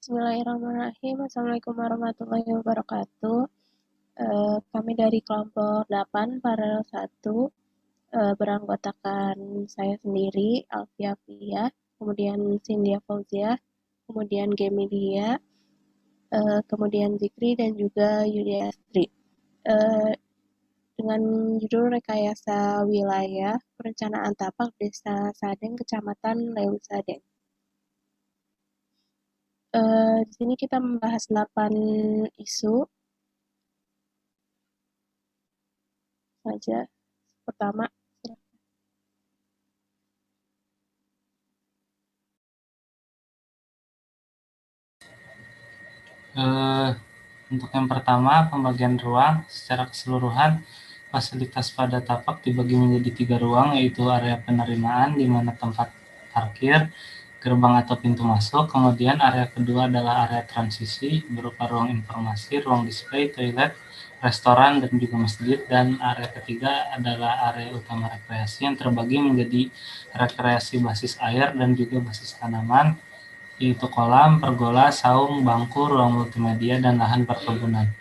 Bismillahirrahmanirrahim. Assalamualaikum warahmatullahi wabarakatuh. Kami dari kelompok 8 Paralel 1 beranggotakan saya sendiri, Alfia Fia, kemudian Cynthia Fauzia, kemudian Gemidia, kemudian Zikri, dan juga Yulia Astri. Dengan judul Rekayasa Wilayah Perencanaan Tapak Desa Sadeng, Kecamatan Lewi Sadeng. Di sini kita membahas 8 isu saja. Pertama, untuk yang pertama, pembagian ruang secara keseluruhan. Fasilitas pada tapak dibagi menjadi 3 ruang, yaitu area penerimaan di mana tempat parkir, gerbang atau pintu masuk. Kemudian area kedua adalah area transisi berupa ruang informasi, ruang display, toilet, restoran, dan juga masjid. Dan area ketiga adalah area utama rekreasi yang terbagi menjadi rekreasi basis air dan juga basis tanaman, yaitu kolam, pergola, saung, bangku, ruang multimedia, dan lahan perkebunan.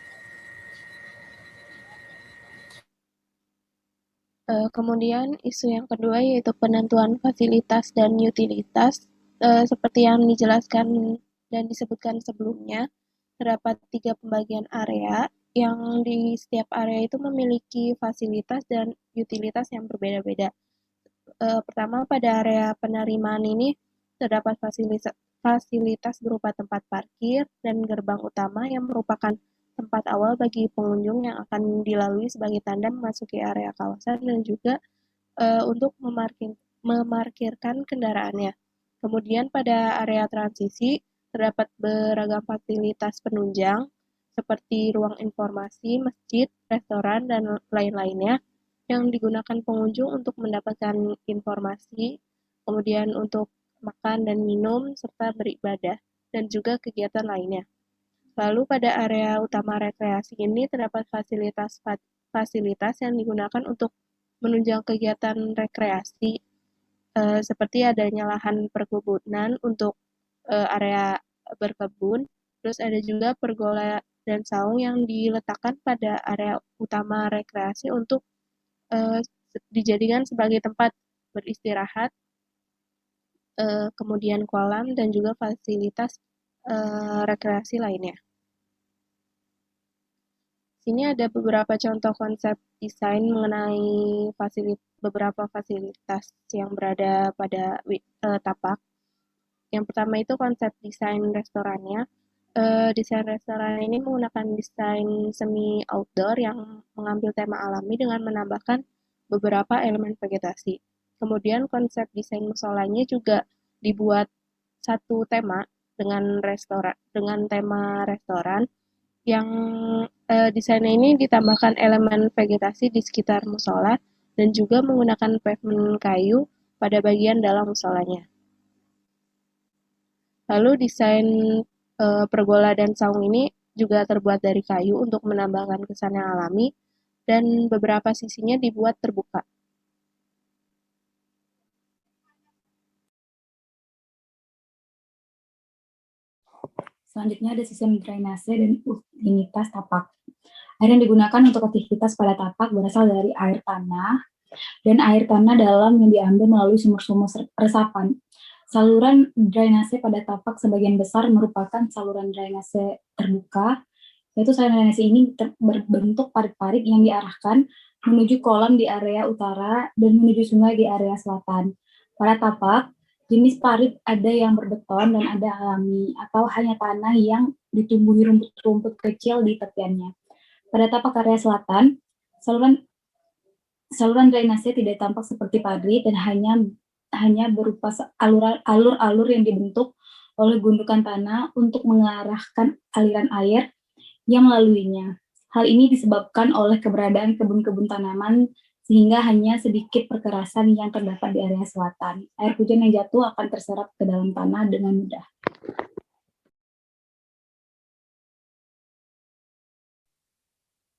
Kemudian isu yang kedua yaitu penentuan fasilitas dan utilitas. Seperti yang dijelaskan dan disebutkan sebelumnya, terdapat 3 pembagian area yang di setiap area itu memiliki fasilitas dan utilitas yang berbeda-beda. Pertama, pada area penerimaan ini terdapat fasilitas berupa tempat parkir dan gerbang utama yang merupakan tempat awal bagi pengunjung yang akan dilalui sebagai tanda memasuki area kawasan dan juga untuk memarkirkan kendaraannya. Kemudian pada area transisi terdapat beragam fasilitas penunjang seperti ruang informasi, masjid, restoran, dan lain-lainnya yang digunakan pengunjung untuk mendapatkan informasi, kemudian untuk makan dan minum, serta beribadah, dan juga kegiatan lainnya. Lalu pada area utama rekreasi ini terdapat fasilitas yang digunakan untuk menunjang kegiatan rekreasi, seperti adanya lahan perkebunan untuk area berkebun, terus ada juga pergola dan saung yang diletakkan pada area utama rekreasi untuk dijadikan sebagai tempat beristirahat, kemudian kolam dan juga fasilitas rekreasi lainnya. Sini ada beberapa contoh konsep desain mengenai beberapa fasilitas yang berada pada tapak. Yang pertama itu konsep desain restorannya. Desain restoran ini menggunakan desain semi outdoor yang mengambil tema alami dengan menambahkan beberapa elemen vegetasi. Kemudian konsep desain musolanya juga dibuat satu tema dengan tema restoran yang desainnya ini ditambahkan elemen vegetasi di sekitar musola dan juga menggunakan pavement kayu pada bagian dalam musolanya. Lalu desain pergola dan saung ini juga terbuat dari kayu untuk menambahkan kesan yang alami dan beberapa sisinya dibuat terbuka. Selanjutnya ada sistem drainase dan utilitas tapak. Air yang digunakan untuk aktivitas pada tapak berasal dari air tanah dan air tanah dalam yang diambil melalui sumur-sumur resapan. Saluran drainase pada tapak sebagian besar merupakan saluran drainase terbuka, yaitu saluran drainase ini berbentuk parit-parit yang diarahkan menuju kolam di area utara dan menuju sungai di area selatan. Pada tapak, jenis parit ada yang berbeton dan ada alami, atau hanya tanah yang ditumbuhi rumput-rumput kecil di tepiannya. Pada tapak area selatan, saluran drainase tidak tampak seperti parit dan hanya berupa alur-alur yang dibentuk oleh gundukan tanah untuk mengarahkan aliran air yang melaluinya. Hal ini disebabkan oleh keberadaan kebun-kebun tanaman sehingga hanya sedikit perkerasan yang terdapat di area selatan. Air hujan yang jatuh akan terserap ke dalam tanah dengan mudah.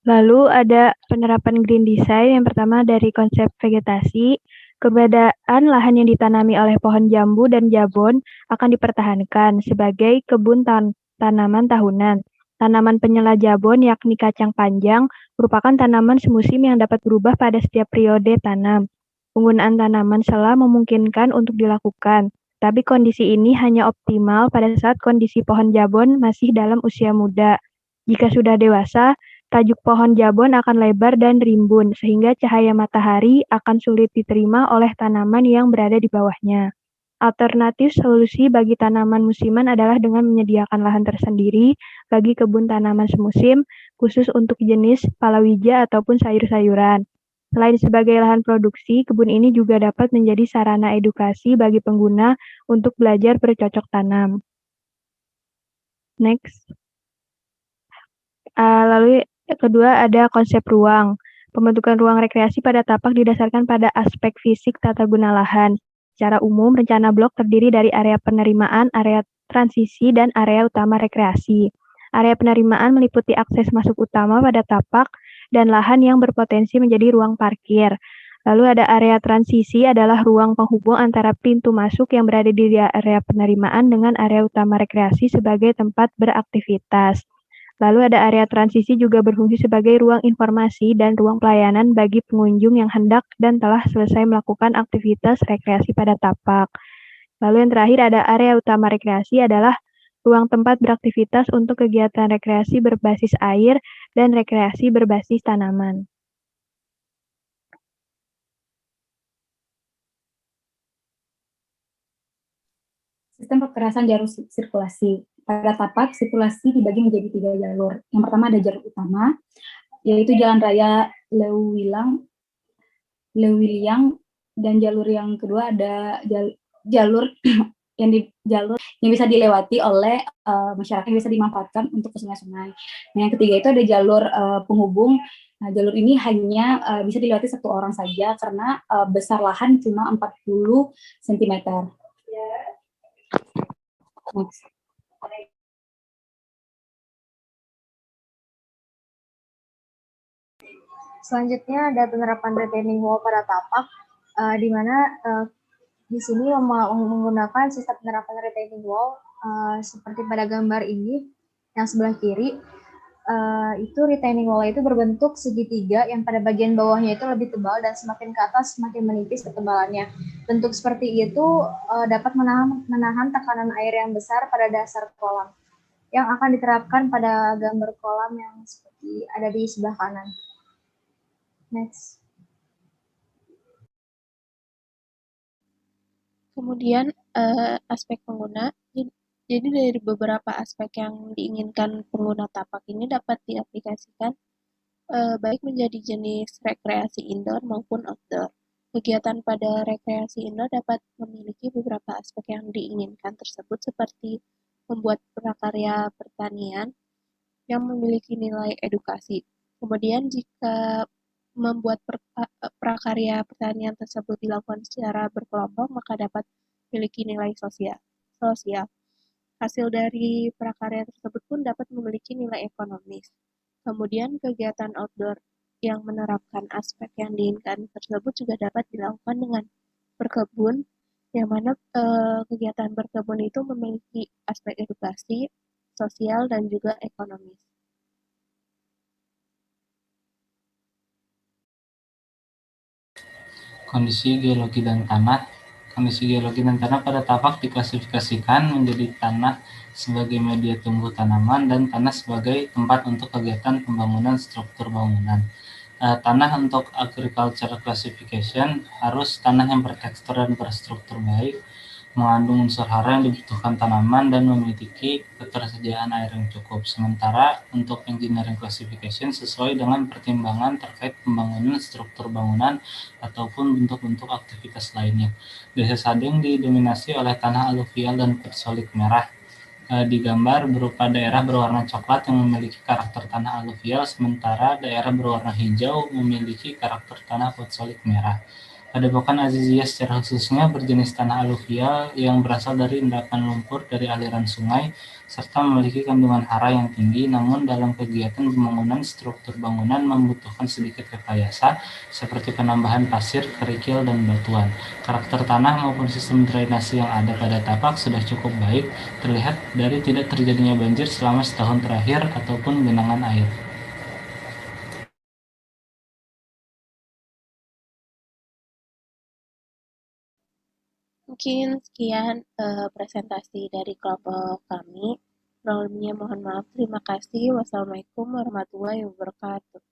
Lalu ada penerapan green design. Yang pertama dari konsep vegetasi. Keberadaan lahan yang ditanami oleh pohon jambu dan jabon akan dipertahankan sebagai kebun tanaman tahunan. Tanaman penyela jabon yakni kacang panjang merupakan tanaman semusim yang dapat berubah pada setiap periode tanam. Penggunaan tanaman sela memungkinkan untuk dilakukan, tapi kondisi ini hanya optimal pada saat kondisi pohon jabon masih dalam usia muda. Jika sudah dewasa, tajuk pohon jabon akan lebar dan rimbun, sehingga cahaya matahari akan sulit diterima oleh tanaman yang berada di bawahnya. Alternatif solusi bagi tanaman musiman adalah dengan menyediakan lahan tersendiri bagi kebun tanaman semusim, khusus untuk jenis palawija ataupun sayur-sayuran. Selain sebagai lahan produksi, kebun ini juga dapat menjadi sarana edukasi bagi pengguna untuk belajar bercocok tanam. Next. Lalu kedua ada konsep ruang. Pembentukan ruang rekreasi pada tapak didasarkan pada aspek fisik tata guna lahan. Secara umum, rencana blok terdiri dari area penerimaan, area transisi, dan area utama rekreasi. Area penerimaan meliputi akses masuk utama pada tapak dan lahan yang berpotensi menjadi ruang parkir. Lalu ada area transisi adalah ruang penghubung antara pintu masuk yang berada di area penerimaan dengan area utama rekreasi sebagai tempat beraktivitas. Lalu ada area transisi juga berfungsi sebagai ruang informasi dan ruang pelayanan bagi pengunjung yang hendak dan telah selesai melakukan aktivitas rekreasi pada tapak. Lalu yang terakhir ada area utama rekreasi adalah ruang tempat beraktivitas untuk kegiatan rekreasi berbasis air dan rekreasi berbasis tanaman. Sistem kekerasan jalur sirkulasi. Pada tapak, sirkulasi dibagi menjadi 3 jalur. Yang pertama ada jalur utama, yaitu Jalan Raya Lewiliang, dan jalur yang kedua ada jalur yang bisa dilewati oleh masyarakat, yang bisa dimanfaatkan untuk ke sungai-sungai. Nah, yang ketiga itu ada jalur penghubung. Nah, jalur ini hanya bisa dilewati satu orang saja karena besar lahan cuma 40 cm. Next. Selanjutnya ada penerapan retaining wall pada tapak, di mana di sini menggunakan sistem penerapan retaining wall seperti pada gambar ini yang sebelah kiri. Itu retaining wall itu berbentuk segitiga yang pada bagian bawahnya itu lebih tebal dan semakin ke atas semakin menipis ketebalannya. Bentuk seperti itu dapat menahan tekanan air yang besar pada dasar kolam yang akan diterapkan pada gambar kolam yang seperti ada di sebelah kanan. Next. Kemudian aspek pengguna. Jadi dari beberapa aspek yang diinginkan pengguna tapak ini dapat diaplikasikan baik menjadi jenis rekreasi indoor maupun outdoor. Kegiatan pada rekreasi indoor dapat memiliki beberapa aspek yang diinginkan tersebut seperti membuat prakarya pertanian yang memiliki nilai edukasi. Kemudian jika membuat prakarya pertanian tersebut dilakukan secara berkelompok, maka dapat memiliki nilai sosial. Hasil dari prakarya tersebut pun dapat memiliki nilai ekonomis. Kemudian kegiatan outdoor yang menerapkan aspek yang diinginkan tersebut juga dapat dilakukan dengan berkebun, yang mana kegiatan berkebun itu memiliki aspek edukasi, sosial, dan juga ekonomis. Kondisi geologi dan tanah. Kondisi geologi dan tanah pada tapak diklasifikasikan menjadi tanah sebagai media tumbuh tanaman dan tanah sebagai tempat untuk kegiatan pembangunan struktur bangunan. Tanah untuk agriculture classification harus tanah yang bertekstur dan berstruktur baik, mengandung unsur hara yang dibutuhkan tanaman, dan memiliki ketersediaan air yang cukup. Sementara untuk engineering classification sesuai dengan pertimbangan terkait pembangunan struktur bangunan ataupun bentuk-bentuk aktivitas lainnya. Desa Sading didominasi oleh tanah aluvial dan petsolik merah. Di gambar berupa daerah berwarna coklat yang memiliki karakter tanah aluvial, sementara daerah berwarna hijau memiliki karakter tanah petsolik merah. Padepokan Aziziyah secara khususnya berjenis tanah aluvial yang berasal dari endapan lumpur dari aliran sungai, serta memiliki kandungan hara yang tinggi, namun dalam kegiatan pembangunan struktur bangunan membutuhkan sedikit rekayasa, seperti penambahan pasir, kerikil, dan batuan. Karakter tanah maupun sistem drainase yang ada pada tapak sudah cukup baik, terlihat dari tidak terjadinya banjir selama setahun terakhir ataupun genangan air. Mungkin sekian presentasi dari kelompok kami. Kurang lebihnya mohon maaf. Terima kasih. Wassalamualaikum warahmatullahi wabarakatuh.